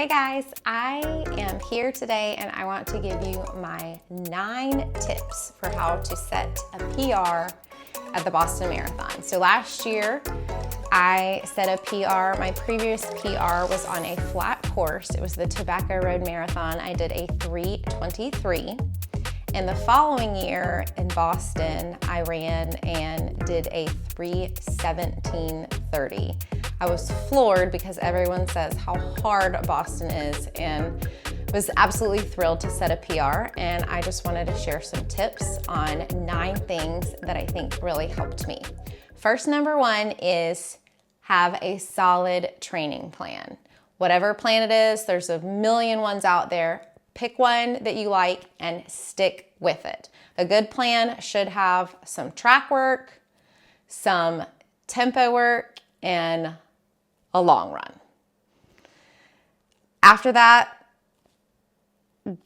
Hey guys, I am here today and I want to give you my 9 tips for how to set a PR at the Boston Marathon. So last year I set a PR. My previous PR was on a flat course. It was the Tobacco Road Marathon. I did a 3:23. And the following year in Boston, I ran and did a 3:17:30. I was floored because everyone says how hard Boston is, and was absolutely thrilled to set a PR. And I just wanted to share some tips on 9 things that I think really helped me. First, number 1 is have a solid training plan. Whatever plan it is, there's a million ones out there. Pick one that you like and stick with it. A good plan should have some track work, some tempo work, and a long run. After that,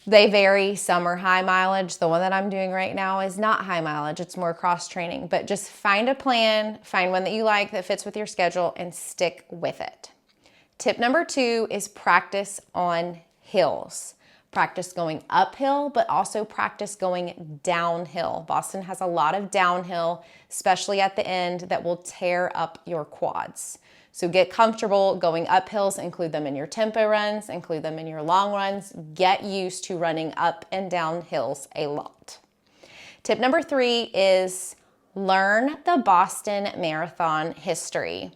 they vary. Some are high mileage. The one that I'm doing right now is not high mileage. It's more cross training, but just find a plan, find one that you like that fits with your schedule and stick with it. Tip number 2 is practice on hills. Practice going uphill, but also practice going downhill. Boston has a lot of downhill, especially at the end, that will tear up your quads. So get comfortable going up hills, include them in your tempo runs, include them in your long runs. Get used to running up and down hills a lot. Tip number 3 is learn the Boston Marathon history.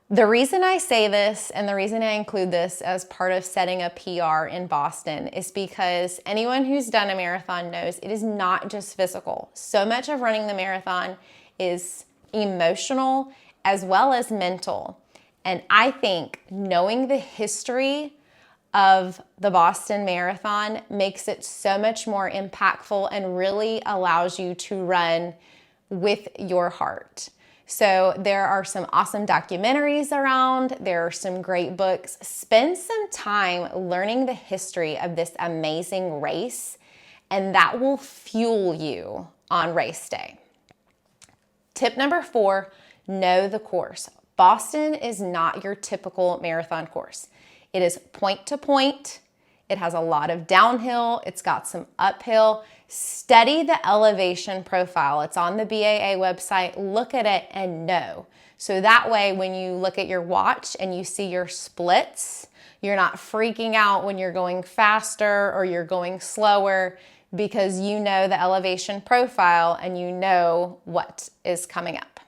The reason I say this and the reason I include this as part of setting a PR in Boston is because anyone who's done a marathon knows it is not just physical. So much of running the marathon is emotional as well as mental. And I think knowing the history of the Boston Marathon makes it so much more impactful and really allows you to run with your heart. So there are some awesome documentaries around. There are some great books. Spend some time learning the history of this amazing race, and that will fuel you on race day. Tip number 4, know the course. Boston is not your typical marathon course. It is point to point. It has a lot of downhill. It's got some uphill. Study the elevation profile. It's on the BAA website. Look at it and know. So that way, when you look at your watch and you see your splits, you're not freaking out when you're going faster or you're going slower because you know the elevation profile and you know what is coming up.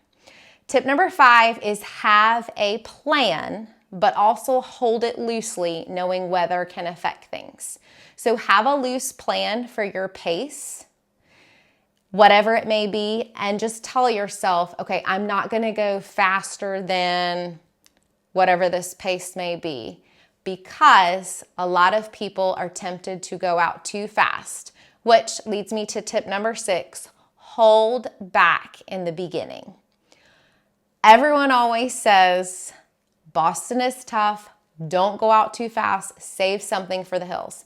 Tip number 5 is have a plan, but also hold it loosely, knowing weather can affect things. So have a loose plan for your pace, whatever it may be, and just tell yourself, okay, I'm not gonna go faster than whatever this pace may be, because a lot of people are tempted to go out too fast, which leads me to tip number 6, hold back in the beginning. Everyone always says, Boston is tough, don't go out too fast, save something for the hills.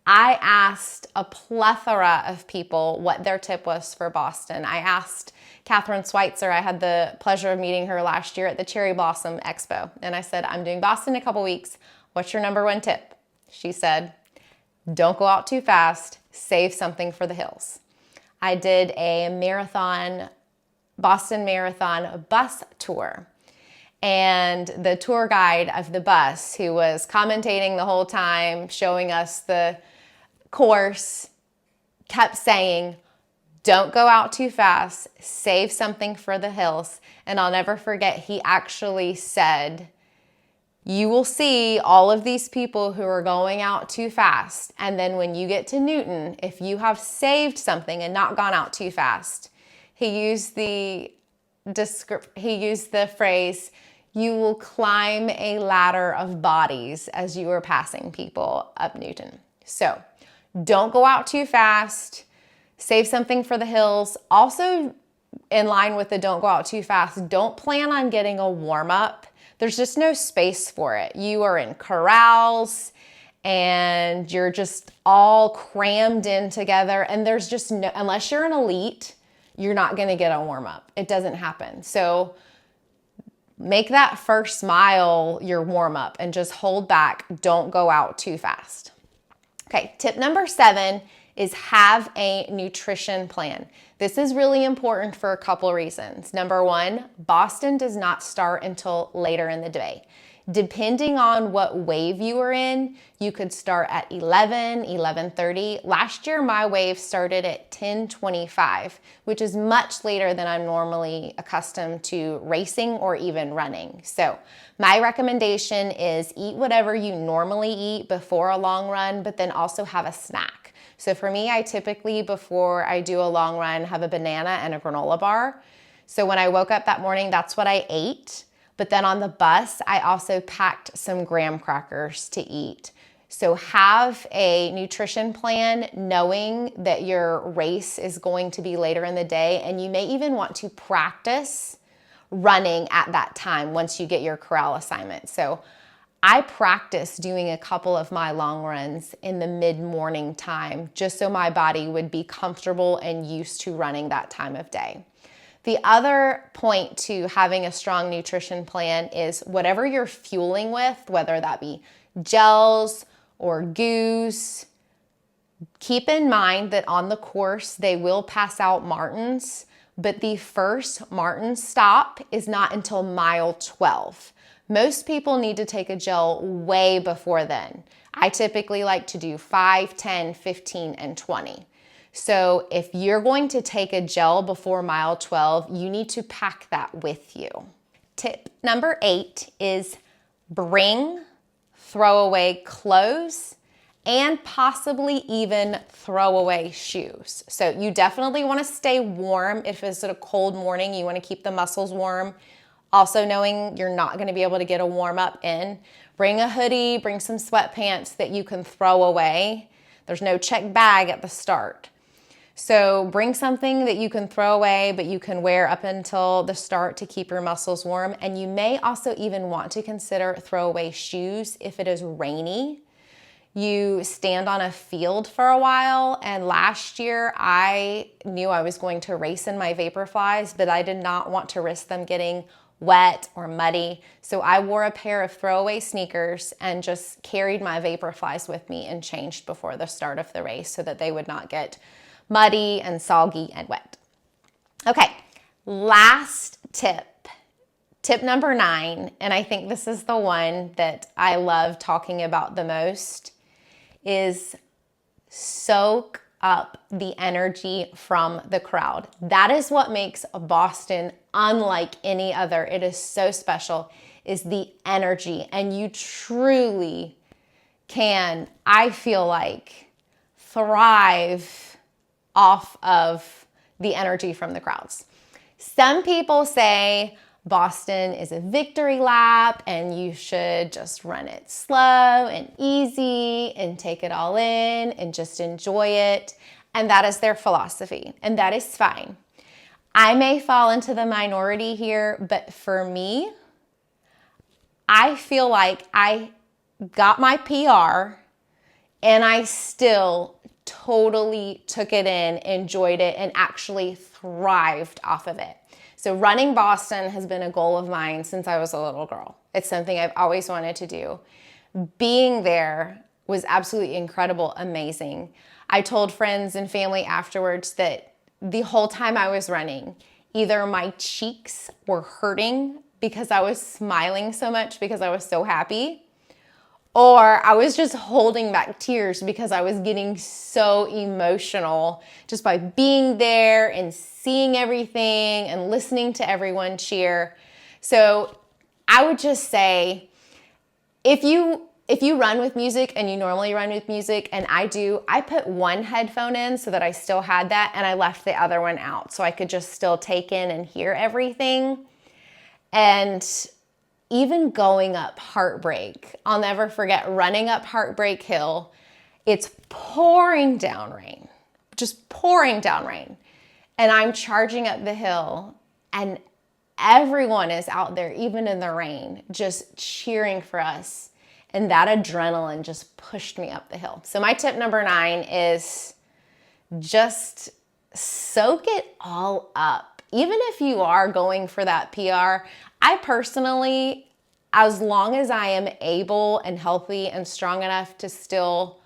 I asked a plethora of people what their tip was for Boston. I asked Catherine Schweitzer. I had the pleasure of meeting her last year at the Cherry Blossom Expo. And I said, I'm doing Boston in a couple weeks. What's your number 1 tip? She said, don't go out too fast, save something for the hills. I did a Boston Marathon bus tour. And the tour guide of the bus, who was commentating the whole time, showing us the course, kept saying, don't go out too fast, save something for the hills. And I'll never forget, he actually said, you will see all of these people who are going out too fast. And then when you get to Newton, if you have saved something and not gone out too fast, he used the phrase, you will climb a ladder of bodies as you are passing people up Newton. So don't go out too fast, save something for the hills. Also, in line with the don't go out too fast, don't plan on getting a warm up. There's just no space for it. You are in corrals and you're just all crammed in together, and there's just no, unless you're an elite, you're not gonna get a warm up. It doesn't happen. So Make that first mile your warm up and just hold back. Don't go out too fast. Okay, tip number 7 is have a nutrition plan. This is really important for a couple reasons. Number 1, Boston does not start until later in the day. Depending on what wave you are in, you could start at 11, 11:30. Last year, my wave started at 10:25, which is much later than I'm normally accustomed to racing or even running. So my recommendation is eat whatever you normally eat before a long run, but then also have a snack. So for me, I typically, before I do a long run, have a banana and a granola bar. So when I woke up that morning, that's what I ate. But then on the bus, I also packed some graham crackers to eat. So have a nutrition plan knowing that your race is going to be later in the day, and you may even want to practice running at that time once you get your corral assignment. So I practiced doing a couple of my long runs in the mid-morning time just so my body would be comfortable and used to running that time of day. The other point to having a strong nutrition plan is whatever you're fueling with, whether that be gels or goos, keep in mind that on the course they will pass out Martins, but the first Martin stop is not until mile 12. Most people need to take a gel way before then. I typically like to do 5, 10, 15, and 20. So if you're going to take a gel before mile 12, you need to pack that with you. Tip number 8 is bring throwaway clothes and possibly even throwaway shoes. So you definitely want to stay warm. If it's a cold morning, you want to keep the muscles warm. Also knowing you're not going to be able to get a warm up in. Bring a hoodie, bring some sweatpants that you can throw away. There's no check bag at the start. So bring something that you can throw away, but you can wear up until the start to keep your muscles warm. And you may also even want to consider throwaway shoes if it is rainy. You stand on a field for a while, and last year I knew I was going to race in my Vaporflies, but I did not want to risk them getting wet or muddy. So I wore a pair of throwaway sneakers and just carried my Vaporflies with me and changed before the start of the race so that they would not get muddy and soggy and wet. Okay, last tip. Tip number 9, and I think this is the one that I love talking about the most, is soak up the energy from the crowd. That is what makes Boston unlike any other. It is so special, is the energy. And you truly can, I feel like, thrive off of the energy from the crowds. Some people say Boston is a victory lap and you should just run it slow and easy and take it all in and just enjoy it. And that is their philosophy, and that is fine. I may fall into the minority here, but for me, I feel like I got my PR and I still totally took it in, enjoyed it, and actually thrived off of it. So running Boston has been a goal of mine since I was a little girl. It's something I've always wanted to do. Being there was absolutely incredible, amazing. I told friends and family afterwards that the whole time I was running, either my cheeks were hurting because I was smiling so much because I was so happy, or I was just holding back tears because I was getting so emotional just by being there and seeing everything and listening to everyone cheer. So I would just say, if you run with music and you normally run with music, and I do, I put one headphone in so that I still had that, and I left the other one out so I could just still take in and hear everything. And even going up Heartbreak, I'll never forget running up Heartbreak Hill. It's pouring down rain, just pouring down rain. And I'm charging up the hill, and everyone is out there, even in the rain, just cheering for us. And that adrenaline just pushed me up the hill. So my tip number 9 is just soak it all up. Even if you are going for that PR, I personally, as long as I am able and healthy and strong enough to still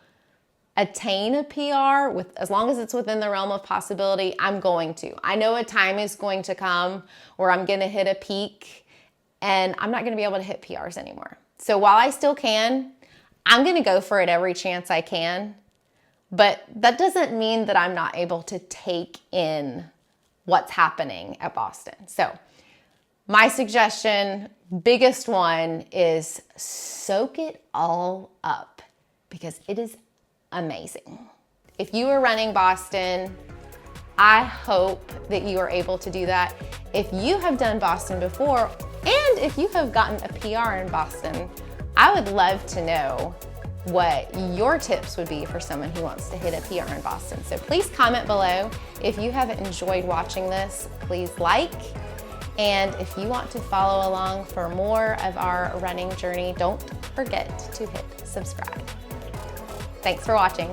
attain a PR, as long as it's within the realm of possibility, I'm going to. I know a time is going to come where I'm going to hit a peak and I'm not going to be able to hit PRs anymore. So while I still can, I'm going to go for it every chance I can. But that doesn't mean that I'm not able to take in what's happening at Boston. So my suggestion, biggest one, is soak it all up because it is amazing. If you are running Boston, I hope that you are able to do that. If you have done Boston before, and if you have gotten a PR in Boston, I would love to know what your tips would be for someone who wants to hit a PR in Boston. So please comment below. If you have enjoyed watching this, please like. And if you want to follow along for more of our running journey, don't forget to hit subscribe. Thanks for watching.